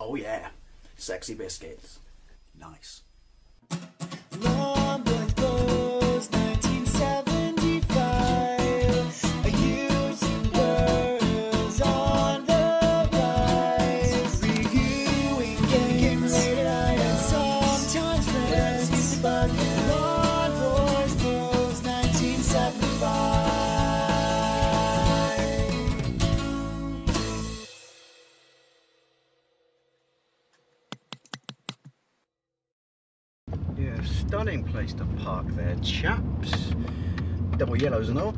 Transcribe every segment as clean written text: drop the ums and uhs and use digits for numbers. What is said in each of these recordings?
Oh yeah, sexy biscuits. Nice. Longboard Bros, 1975. Using girls on the rise. Reviewing games late at night and sometimes friends. But Longboard Bros, 1975. Yeah, stunning place to park there, chaps. Double yellows and all.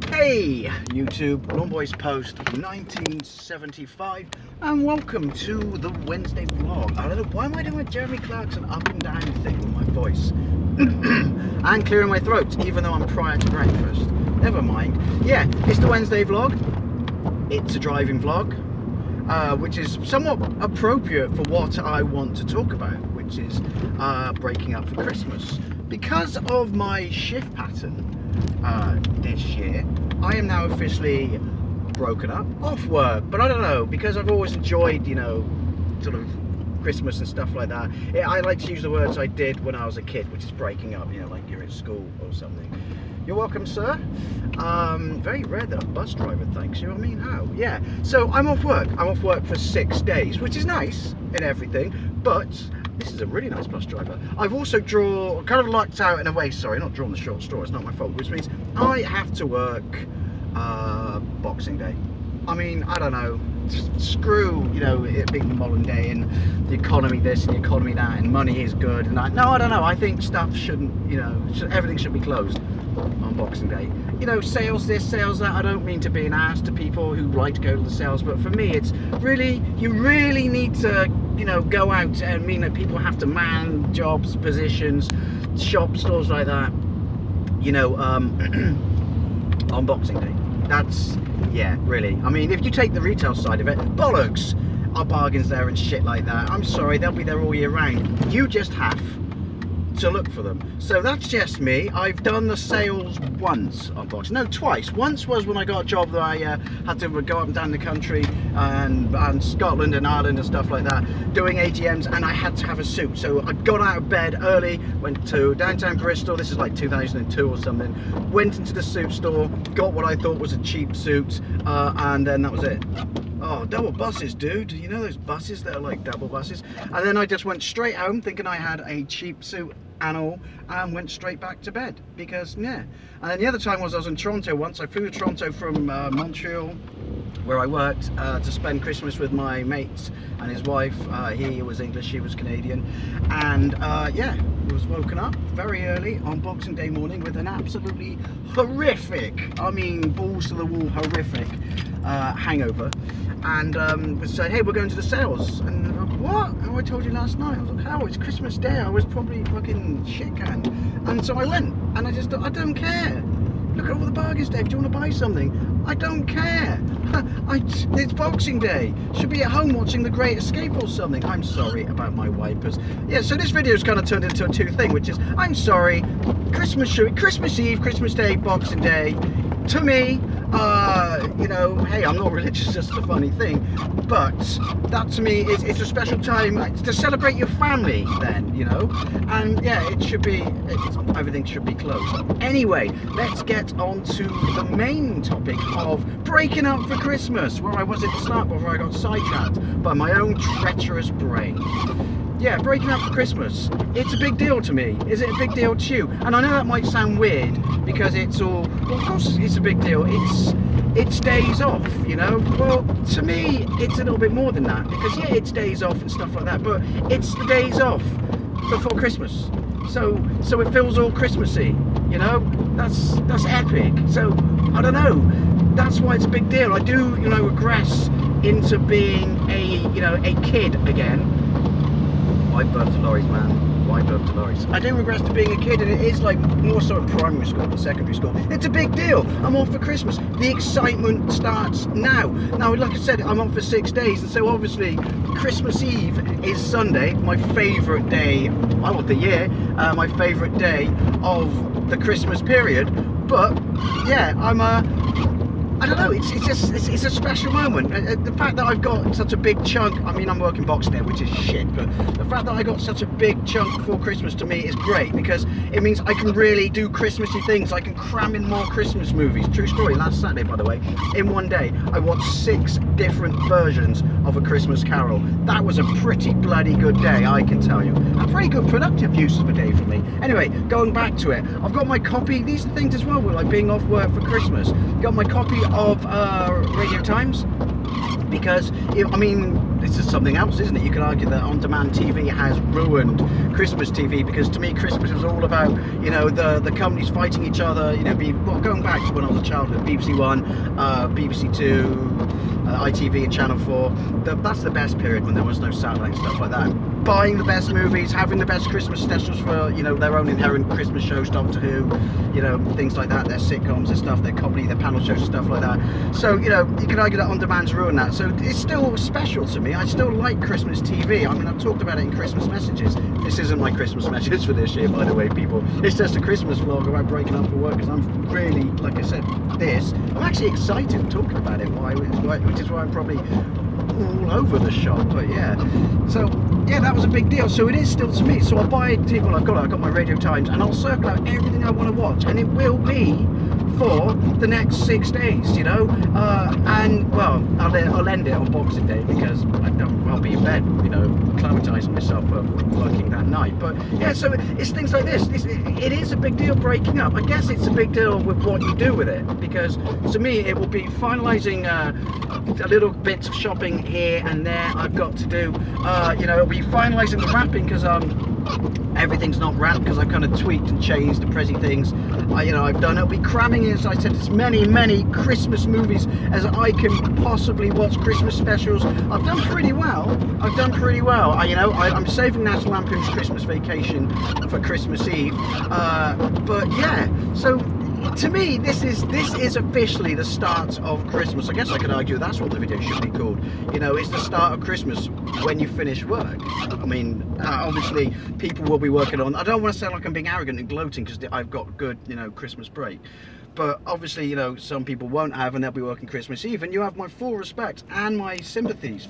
Hey, YouTube, Lawn Boys Post 1975, and welcome to the Wednesday vlog. I don't know, why am I doing a Jeremy Clarkson up and down thing with my voice? And clearing my throat, even though I'm prior to breakfast. Never mind. Yeah, it's the Wednesday vlog. It's a driving vlog, which is somewhat appropriate for what I want to talk about, which is breaking up for Christmas. Because of my shift pattern this year, I am now officially broken up, off work, but I don't know, because I've always enjoyed, you know, sort of Christmas and stuff like that. I like to use the words I did when I was a kid, which is breaking up, you know, like you're at school or something. You're welcome, sir. Very rare that a bus driver thanks you. I mean, how? Yeah. So I'm off work. I'm off work for 6 days, which is nice and everything, but this is a really nice bus driver. I've also kind of lucked out in a way, sorry, not drawn the short straw, it's not my fault, which means I have to work Boxing Day. I mean, I don't know, screw, you know, it being the modern day and the economy this and the economy that and money is good and that. No, I don't know, I think stuff shouldn't, you know, everything should be closed on Boxing Day. You know, sales this, sales that. I don't mean to be an ass to people who like to go to the sales, but for me it's really, you really need to, you know, go out and mean that people have to man jobs, positions, shops, stores like that, you know, on Boxing Day. That's, yeah, really. I mean, if you take the retail side of it, bollocks, our bargains there and shit like that. I'm sorry, they'll be there all year round. You just have to look for them. So that's just me. I've done the sales once on Boxing, no, twice. Once was when I got a job that I had to go up and down the country and Scotland and Ireland and stuff like that, doing AGMs, and I had to have a suit. So I got out of bed early, went to downtown Bristol, this is like 2002 or something, went into the suit store, got what I thought was a cheap suit, and then that was it. Oh, double buses, dude. You know those buses that are like double buses? And then I just went straight home thinking I had a cheap suit and all, and went straight back to bed because, yeah. And then the other time was I was in Toronto once. I flew to Toronto from Montreal, where I worked, to spend Christmas with my mate and his wife. He was English, she was Canadian. And yeah, I was woken up very early on Boxing Day morning with an absolutely horrific, I mean balls to the wall horrific hangover. And was saying, hey, we're going to the sales. And what? Oh, I told you last night. I was like, how? It's Christmas Day. I was probably fucking shit canned. And so I went, and I just thought, I don't care. Look at all the bargains, Dave. Do you want to buy something? I don't care. It's Boxing Day. Should be at home watching The Great Escape or something. I'm sorry about my wipers. Yeah, so this video's kind of turned into a two thing, which is, I'm sorry, Christmas Eve, Christmas Day, Boxing Day. To me, you know, hey, I'm not religious, just a funny thing, but that to me is, it's a special time to celebrate your family then, you know, and yeah, it should be, everything should be closed. Anyway, let's get on to the main topic of breaking up for Christmas, where I was at the start before I got sidetracked by my own treacherous brain. Yeah, breaking up for Christmas. It's a big deal to me. Is it a big deal to you? And I know that might sound weird because it's all, well, of course it's a big deal. It's days off, you know? Well, to me, it's a little bit more than that because yeah, it's days off and stuff like that, but it's the days off before Christmas. So it feels all Christmassy, you know? That's epic. So, I don't know. That's why it's a big deal. I do, you know, regress into being a kid again. Wide berth to lorries, man. Wide berth to lorries. I do regress to being a kid, and it is like more so at primary school than secondary school. It's a big deal. I'm off for Christmas. The excitement starts now. Now, like I said, I'm off for 6 days, and so obviously Christmas Eve is Sunday, my favourite day of the year, my favourite day of the Christmas period. But yeah, I don't know, it's just it's a special moment. The fact that I've got such a big chunk, I mean, I'm working Boxing Day, which is shit, but the fact that I got such a big chunk before Christmas to me is great, because it means I can really do Christmassy things. I can cram in more Christmas movies. True story, last Saturday, by the way, in one day I watched 6 different versions of A Christmas Carol. That was a pretty bloody good day, I can tell you. A pretty good productive use of a day for me. Anyway, going back to it, I've got my copy. These are things as well, like being off work for Christmas. Got my copy of Radio Times, because I mean, this is something else, isn't it? You could argue that on-demand TV has ruined Christmas TV, because to me Christmas was all about, you know, the companies fighting each other, you know, well, going back to when I was a childhood, BBC One, BBC Two, ITV and Channel 4, that's the best period, when there was no satellite and stuff like that. Buying the best movies, having the best Christmas specials for, you know, their own inherent Christmas shows, Doctor Who, you know, things like that, their sitcoms and stuff, their comedy, their panel shows and stuff like that. So, you know, you could argue that on-demand's ruined that. So it's still special to me. I still like Christmas TV. I mean, I've talked about it in Christmas messages. This isn't my Christmas message for this year, by the way, people. It's just a Christmas vlog about breaking up for work, because I'm really, like I said, I'm actually excited talking about it, which is why I'm probably all over the shop. But yeah, so yeah, that was a big deal. So it is still to me. So I'll buy it. Well, I've got my Radio Times, and I'll circle out everything I want to watch, and it will be for the next 6 days, you know. And well, I'll end it on Boxing Day, because I'll be in bed, you know, acclimatising myself for working that night. But yeah, so it's things like this. It is a big deal breaking up. I guess it's a big deal with what you do with it, because to me it will be finalising a little bits of shopping here and there I've got to do. You know, it'll be finalising the wrapping, because everything's not wrapped, because I've kind of tweaked and changed the Prezi things. You know, I've done. It'll be cramming, as I said, as many Christmas movies as I can possibly watch. Christmas specials. I've done pretty well. You know, I'm saving National Lampoon's Christmas Vacation for Christmas Eve. But yeah, so to me, this is officially the start of Christmas. I guess I could argue that's what the video should be called. You know, it's the start of Christmas when you finish work. I mean, obviously people will be working on. I don't want to sound like I'm being arrogant and gloating, because I've got good, you know, Christmas break. But obviously, you know, some people won't have, and they'll be working Christmas Eve, and you have my full respect and my sympathies.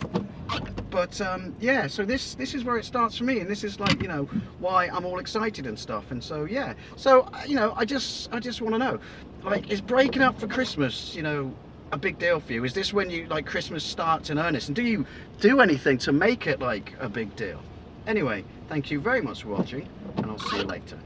But yeah, so this is where it starts for me, and this is, like, you know, why I'm all excited and stuff. And so yeah, so you know, I just want to know, like, is breaking up for Christmas, you know, a big deal for you? Is this when you, like, Christmas starts in earnest, and do you do anything to make it like a big deal? Anyway, thank you very much for watching, and I'll see you later.